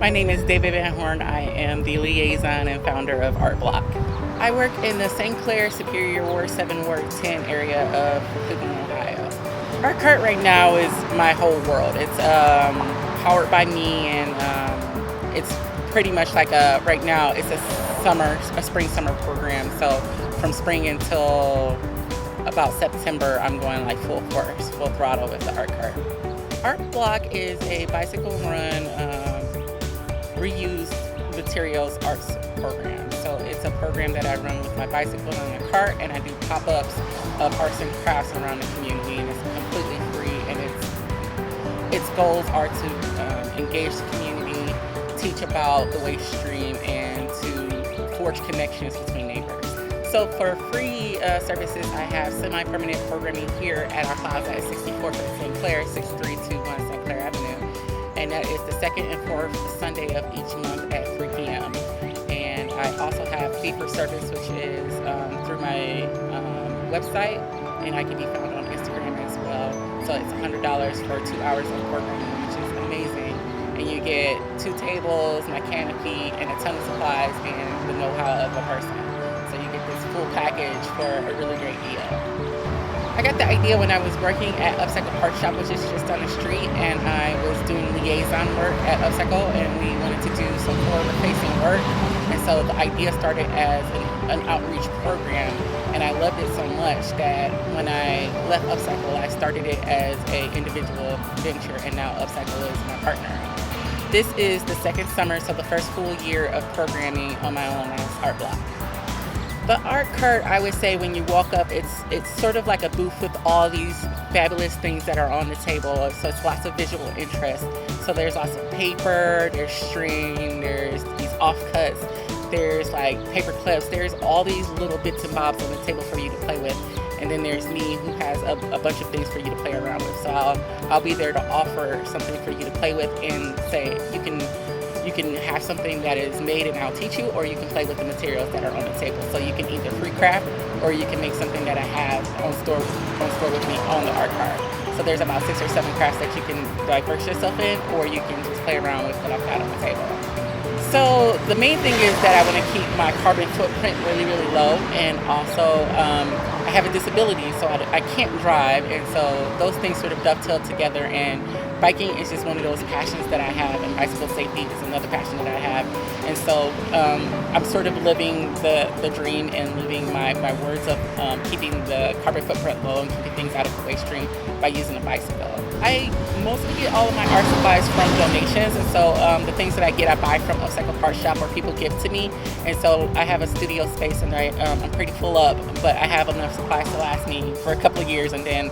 My name is David Van Horn. I am the liaison and founder of Art Block. I work in the St. Clair, Superior Ward 7, Ward 10 area of Cleveland, Ohio. Art Cart right now is my whole world. It's powered by me, and it's pretty much like right now it's a spring-summer program. So from spring until about September, I'm going like full force, full throttle with the Art Cart. Art Block is a bicycle run, reused materials arts program. So it's a program that I run with my bicycle and a cart, and I do pop-ups of arts and crafts around the community, and it's completely free. And its goals are to engage the community, teach about the waste stream, and to forge connections between neighbors. So for free services, I have semi-permanent programming here at our plaza at 64th and St. Clair, 6321 St. Clair Avenue. And that is the second and fourth Sunday of each month at 3 p.m. And I also have fee-for-service, which is through my website, and I can be found on Instagram as well. So it's $100 for 2 hours of programming, which is amazing. And you get 2 tables, my canopy, and a ton of supplies and the know-how of a person. So you get this full package for a really great deal. I got the idea when I was working at Upcycle Art Shop, which is just down the street, and I was doing liaison work at Upcycle, and we wanted to do some forward-facing work. And so the idea started as an outreach program, and I loved it so much that when I left Upcycle, I started it as an individual venture, and now Upcycle is my partner. This is the second summer, so the first full year of programming on my own as Art Block. The Art Cart, I would say, when you walk up, it's sort of like a booth with all these fabulous things that are on the table. So it's lots of visual interest. So there's lots of paper, there's string, there's these offcuts, there's like paper clips, there's all these little bits and bobs on the table for you to play with. And then there's me, who has a bunch of things for you to play around with. So I'll be there to offer something for you to play with and say, you can have something that is made and I'll teach you, or you can play with the materials that are on the table. So you can either free craft, or you can make something that I have on store with me on the Art Cart. So there's about 6 or 7 crafts that you can diverse yourself in, or you can just play around with what I've got on the table. So the main thing is that I want to keep my carbon footprint really, really low, and also I have a disability, so I can't drive, and so those things sort of dovetail together. And biking is just one of those passions that I have, and bicycle safety is another passion that I have. And so I'm sort of living the dream and living my words of keeping the carbon footprint low and keeping things out of the waste stream by using a bicycle. I mostly get all of my art supplies from donations, and so the things that I get, I buy from Upcycle Art Shop, or people give to me. And so I have a studio space, and I'm pretty full up, but I have enough supplies to last me for a couple of years. And then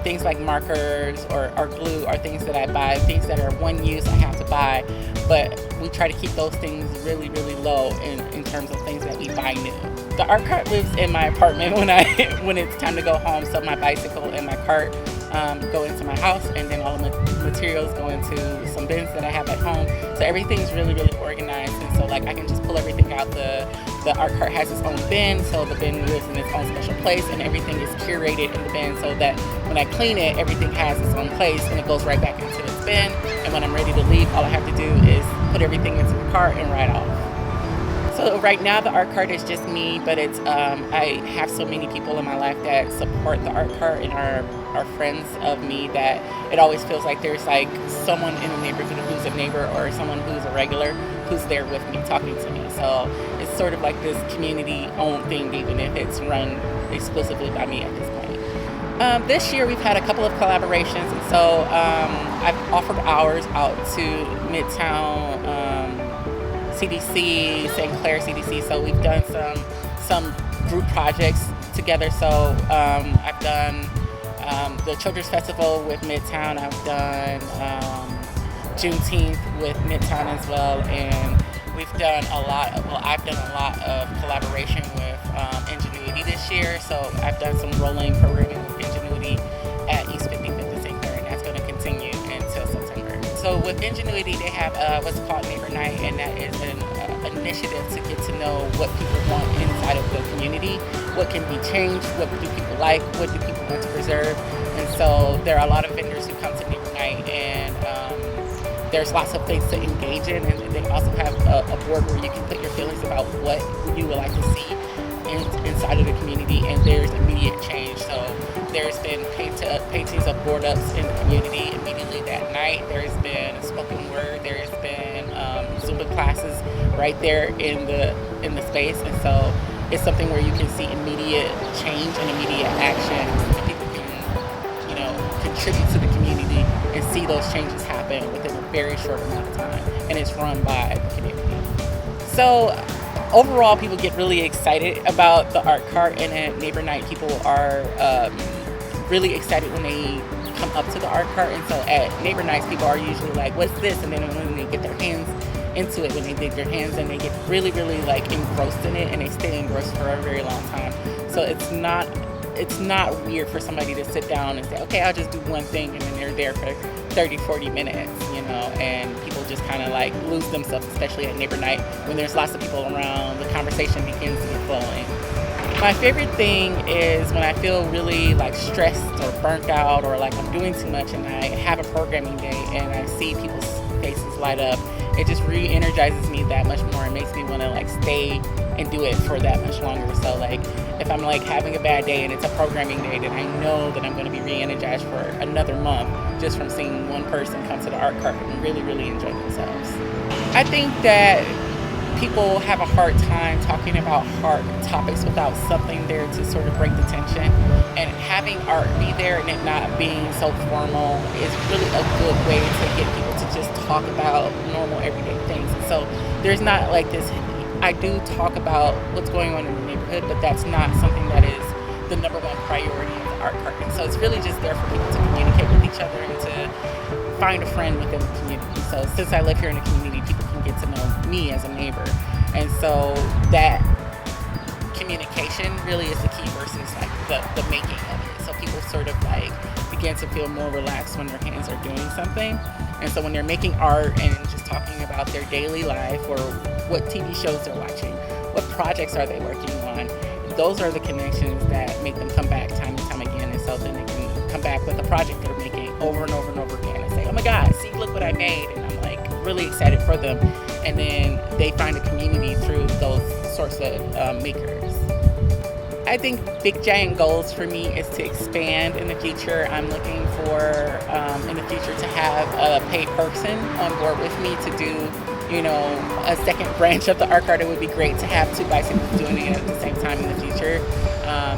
things like markers or glue are things that I buy. Things that are one use, I have to buy, but we try to keep those things really, really low in terms of things that we buy new. The Art Cart lives in my apartment when it's time to go home, so my bicycle and my cart go into my house, and then all the materials go into some bins that I have at home. So everything's really, really organized, and so like I can just pull everything out. The Art Cart has its own bin, so the bin lives in its own special place, and everything is curated in the bin so that when I clean it, everything has its own place, and it goes right back into its bin. And when I'm ready to leave, all I have to do is put everything into the cart and ride off. So right now the Art Cart is just me, but it's I have so many people in my life that support the Art Cart and are friends of me, that it always feels like there's like someone in the neighborhood who's a neighbor, or someone who's a regular who's there with me, talking to me. So it's sort of like this community-owned thing, even if it's run exclusively by me at this point. This year we've had a couple of collaborations, and so I've offered ours out to Midtown CDC, St. Clair CDC. So we've done some group projects together. So I've done the Children's Festival with Midtown. I've done Juneteenth with Midtown as well, and we've done I've done a lot of collaboration with Ingenuity this year. So I've done some rolling programming with Ingenuity at East 55th and St. Clair, and that's going to continue until September. So with Ingenuity, they have what's called Neighbor Night, and that is an initiative to get to know what people want inside of the community, what can be changed, what do people like, what do people want to preserve. And so there are a lot of vendors who come to Neighbor Night, and there's lots of things to engage in, and they also have a board where you can put your feelings about what you would like to see inside of the community, and there's immediate change. So there's been paintings of board ups in the community immediately that night. There's been spoken word. There's been Zumba classes right there in the space, and so it's something where you can see immediate change and immediate action, and people can, contribute to the community and see those changes happen within a very short amount of time, and it's run by the community. So overall, people get really excited about the art cart, and at Neighbor Night, people are really excited when they come up to the art cart. And so at Neighbor Nights, people are usually like, what's this? And then when they get their hands into it, when they dig their hands in, they get really, really like engrossed in it, and they stay engrossed for a very long time. So it's not weird for somebody to sit down and say, okay, I'll just do one thing, and then they're there for 30, 40 minutes, and people just kind of like lose themselves, especially at Neighbor Night when there's lots of people around, the conversation begins to get flowing. My favorite thing is when I feel really like stressed or burnt out, or like I'm doing too much, and I have a programming day and I see people's faces light up. It just re-energizes me that much more. It makes me want to like stay and do it for that much longer. So like if I'm like having a bad day and it's a programming day, then I know that I'm going to be re-energized for another month just from seeing one person come to the art cart and really, really enjoy themselves. I think that people have a hard time talking about hard topics without something there to sort of break the tension. And having art be there and it not being so formal is really a good way to get people to just talk about normal everyday things. So there's not like this, I do talk about what's going on in the neighborhood, but that's not something that is the number one priority of the art cart. And so it's really just there for people to communicate with each other and to find a friend within the community. So since I live here in the community, people can get to know me as a neighbor. And so that communication really is the key versus like the making of it. So people sort of like begin to feel more relaxed when their hands are doing something. And so when they're making art and just talking about their daily life, or what TV shows they're watching, what projects are they working on, those are the connections that make them come back time and time again. And so then they can come back with a project they're making over and over and over again and say, oh my God, see, look what I made. And I'm like really excited for them. And then they find a community through those sorts of makers. I think big giant goals for me is to expand in the future. I'm looking for in the future to have a paid person on board with me to do, a second branch of the art cart. It would be great to have two bicycles doing it at the same time in the future.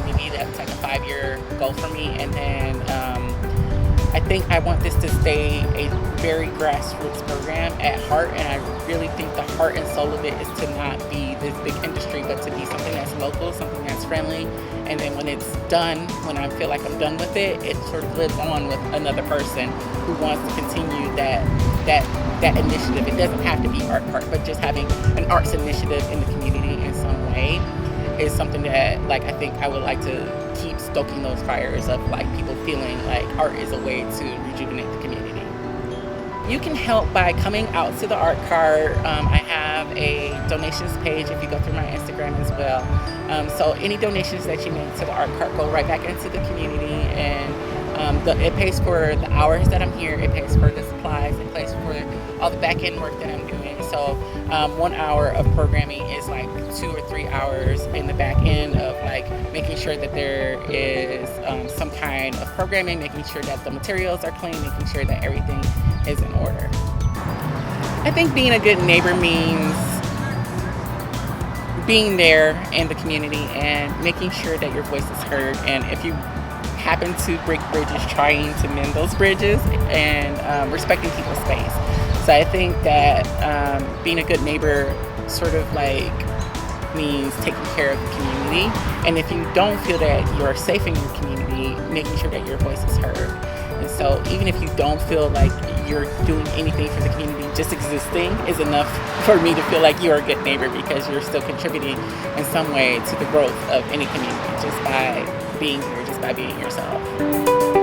Maybe that's like a 5-year goal for me. And then I think I want this to stay a very grassroots program at heart, and I really think the heart and soul of it is to not be this big industry, but to be something that's local, something that's friendly. And then when it's done, when I feel like I'm done with it, it sort of lives on with another person who wants to continue that initiative. It doesn't have to be art cart, but just having an arts initiative in the community in some way is something that I think I would like to keep stoking those fires of people feeling like art is a way to rejuvenate the community. You can help by coming out to the art cart. I have a donations page if you go through my Instagram as well. So any donations that you make to the art cart go right back into the community, and it pays for the hours that I'm here, it pays for the supplies, it pays for all the back end work that I'm doing. So 1 hour of programming is 2 or 3 hours in the back end of making sure that there is some kind of programming, making sure that the materials are clean, making sure that everything is in order. I think being a good neighbor means being there in the community and making sure that your voice is heard. And if you happen to break bridges, trying to mend those bridges and respecting people's space. So I think that being a good neighbor sort of means taking care of the community. And if you don't feel that you're safe in your community, making sure that your voice is heard. And so even if you don't feel like you're doing anything for the community, just existing is enough for me to feel like you're a good neighbor, because you're still contributing in some way to the growth of any community just by being here, just by being yourself.